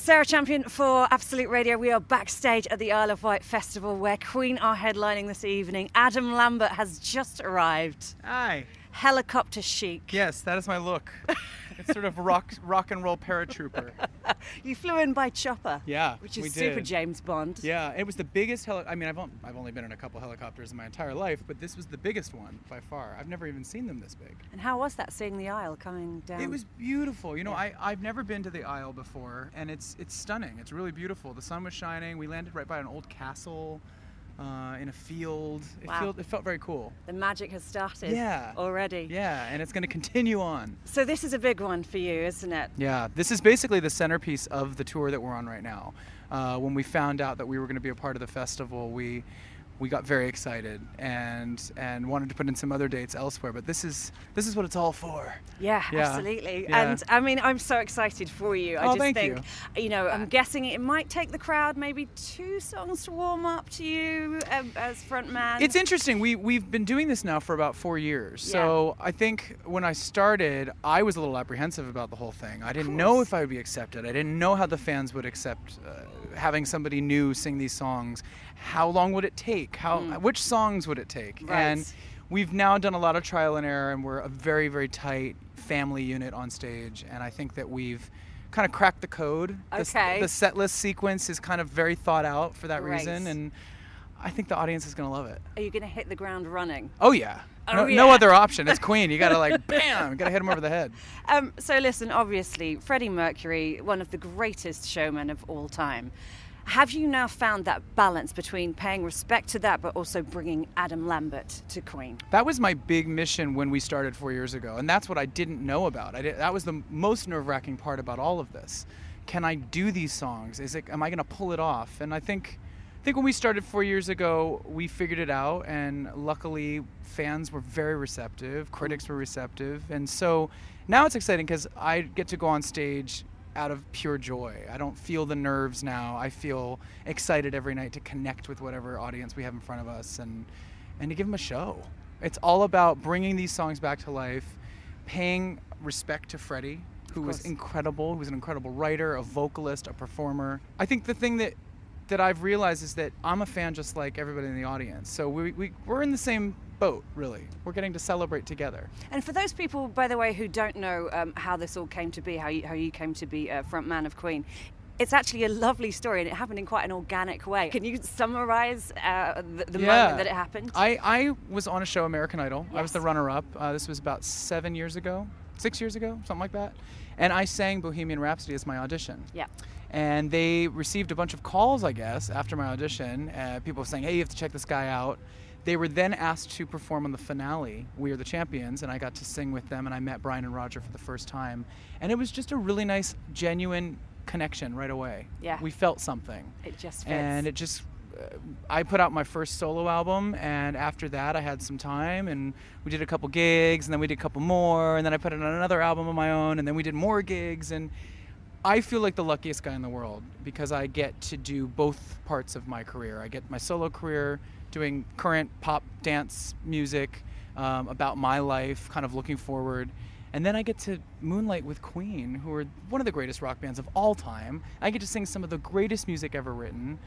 Sara Champion for Absolute Radio. We are backstage at the Isle of Wight Festival where Queen are headlining this evening. Adam Lambert has just arrived. Hi. Helicopter chic. Yes, that is my look. It's sort of rock and roll paratrooper. You flew in by chopper. Yeah, which is we super did. James Bond. Yeah, it was the biggest I mean, I've only been in a couple helicopters in my entire life, but this was the biggest one by far. I've never even seen them this big. And how was that, seeing the Isle coming down? It was beautiful. You know, Yeah. I've never been to the Isle before, and it's stunning. It's really beautiful. The sun was shining. We landed right by an old castle. In a field. Wow. It felt very cool. The magic has started Yeah. already. Yeah, and it's going to continue on. So this is a big one for you, isn't it? Yeah, this is basically the centerpiece of the tour that we're on right now. When we found out that we were going to be a part of the festival, we got very excited and wanted to put in some other dates elsewhere. But this is what it's all for. Yeah, Yeah. absolutely. Yeah. And I mean, I'm so excited for you. I Oh, just thank think, you know, I'm guessing it might take the crowd maybe 2 songs to warm up to you as front man. It's interesting. We've been doing this now for about 4 years. So I think when I started, I was a little apprehensive about the whole thing. I didn't know if I would be accepted. I didn't know how the fans would accept having somebody new sing these songs. How long would it take? Which songs would it take? Right. And we've now done a lot of trial and error, and we're a very, very tight family unit on stage. And I think that we've kind of cracked the code. Okay. The set list sequence is kind of very thought out for that Right. reason, and I think the audience is going to love it. Are you going to hit the ground running? Oh yeah. Oh, No yeah. other option. It's Queen. You gotta like bam. You gotta hit him over the head. So listen, obviously, Freddie Mercury, one of the greatest showmen of all time. Have you now found that balance between paying respect to that, but also bringing Adam Lambert to Queen? That was my big mission when we started 4 years ago, and that's what I didn't know about. That was the most nerve-wracking part about all of this. Can I do these songs? Am I gonna pull it off? And I think when we started 4 years ago, we figured it out, and luckily fans were very receptive, critics were receptive, and so now it's exciting because I get to go on stage out of pure joy. I don't feel the nerves now. I feel excited every night to connect with whatever audience we have in front of us and to give them a show. It's all about bringing these songs back to life, paying respect to Freddie, who was incredible, who was an incredible writer, a vocalist, a performer. I think the thing that I've realized is that I'm a fan just like everybody in the audience. So we're in the same boat, really. We're getting to celebrate together. And for those people, by the way, who don't know how this all came to be, how you came to be front man of Queen, it's actually a lovely story, and it happened in quite an organic way. Can you summarize the moment that it happened? I was on a show, American Idol. Yes. I was the runner-up. This was about 6 years ago, something like that. And I sang Bohemian Rhapsody as my audition. Yeah. And they received a bunch of calls, I guess, after my audition. People saying, hey, you have to check this guy out. They were then asked to perform on the finale, We Are the Champions, and I got to sing with them, and I met Brian and Roger for the first time. And it was just a really nice, genuine connection right away. Yeah. We felt something. It just fits. And it just, I put out my first solo album, and after that I had some time, and we did a couple gigs, and then we did a couple more, and then I put out another album of my own, and then we did more gigs, and I feel like the luckiest guy in the world because I get to do both parts of my career. I get my solo career doing current pop dance music about my life, kind of looking forward. And then I get to moonlight with Queen, who are one of the greatest rock bands of all time. I get to sing some of the greatest music ever written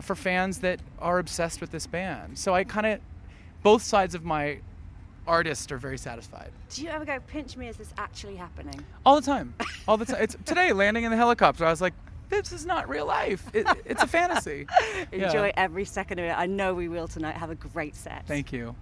for fans that are obsessed with this band. So both sides of my artists are very satisfied. Do you ever go, pinch me, is this actually happening? All the time. All the time. It's today, landing in the helicopter. I was like, this is not real life. It's a fantasy. Enjoy every second of it. I know we will tonight. Have a great set. Thank you.